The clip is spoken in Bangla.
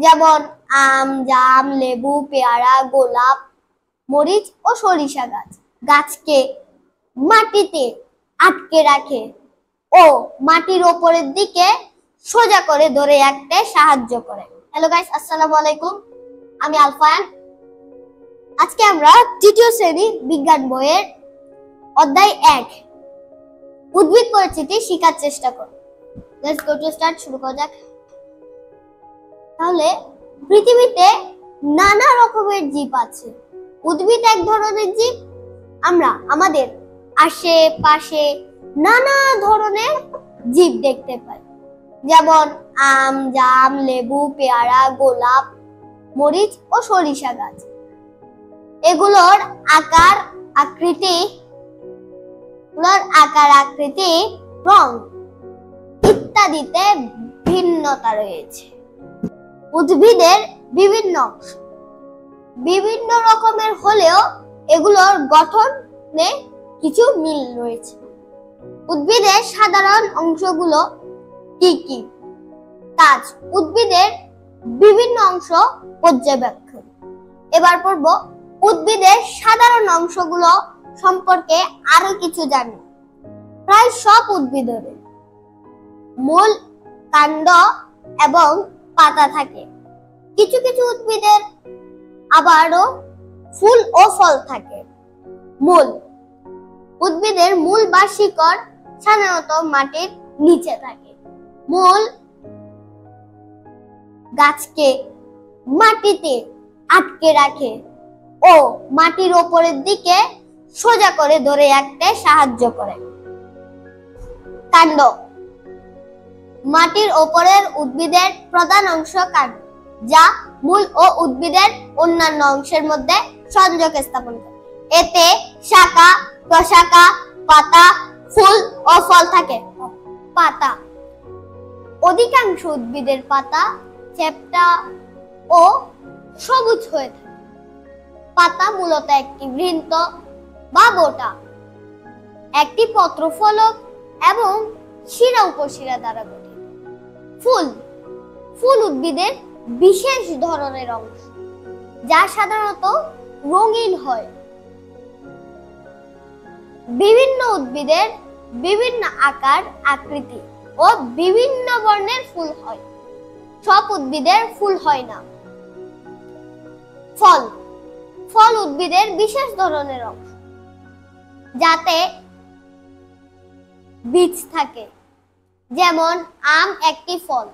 যেমন আম, জাম, লেবু, পেয়ারা, গোলাপ, মরিচ ও সরিষা গাছ। গাছকে মাটিতে আটকে রাখে ও মাটির উপরের দিকে সোজা করে ধরে রাখতে সাহায্য করে। হ্যালো গাইস, আসসালামু আলাইকুম। আমি আলফায়ান। আজকে আমরা তৃতীয় শ্রেণী বিজ্ঞান বইয়ের অধ্যায় 1 উদ্ভিদ পরিচিতি শেখার চেষ্টা করব। Let's go to start. শুরু করা যাক। তাহলে পৃথিবীতে নানা রকমের জীব আছে। উদ্ভিদ এক ধরনের জীব। আমরা আমাদের আশেপাশে নানা ধরনের জীব দেখতে পাই, যেমন আম, জাম, লেবু, পেয়ারা, গোলাপ, মরিচ ও সরিষা গাছ। এগুলোর আকার আকৃতি, রং ইত্যাদিতে ভিন্নতা রয়েছে। উদ্ভিদের বিভিন্ন অংশ বিভিন্ন রকমের হলেও এগুলোর গঠনে কিছু মিল রয়েছে। উদ্ভিদের সাধারণ অংশগুলো কি কি? কাজ। উদ্ভিদের বিভিন্ন অংশ পর্যবেক্ষণ। এবার পড়ব উদ্ভিদের সাধারণ অংশগুলো সম্পর্কে আরো কিছু জানি। প্রায় সব উদ্ভিদের মূল, কাণ্ড এবং পাতা থাকে। কিছু কিছু উদ্ভিদের আবারও ফুল ও ফল থাকে। মূল। উদ্ভিদের মূল বা শিকড় সাধারণত মাটির নিচে থাকে। মূল গাছকে মাটিতে আটকে রাখে ও মাটির উপরের দিকে সোজা করে ধরে রাখতে সাহায্য করে। কাণ্ড। মাটির উপরের উদ্ভিদের প্রধান অংশ কাণ্ড, যা মূল ও উদ্ভিদের অন্যান্য অংশের মধ্যে সংযোগ স্থাপন করে। এতে শাখা, প্রশাখা, পাতা, ফুল ও ফল থাকে। পাতা। অধিকাংশ উদ্ভিদের পাতা চ্যাপ্টা ও সবুজ হয়ে থাকে। পাতা মূলত একটি বৃন্ত বা বোটা, একটি পত্রফলক এবং শিরা উপশিরা দ্বারা গঠিত। ফুল। ফুল উদ্ভিদের বিশেষ ধরনের অংশ, যা সাধারণত রঙিন হয়। বিভিন্ন উদ্ভিদের বিভিন্ন আকার, আকৃতি ও বিভিন্ন বর্ণের ফুল হয়। সব উদ্ভিদের ফুল হয় না। ফল। ফল উদ্ভিদের বিশেষ ধরনের অংশ, যাতে বীজ থাকে। যেমন আম একটি ফল।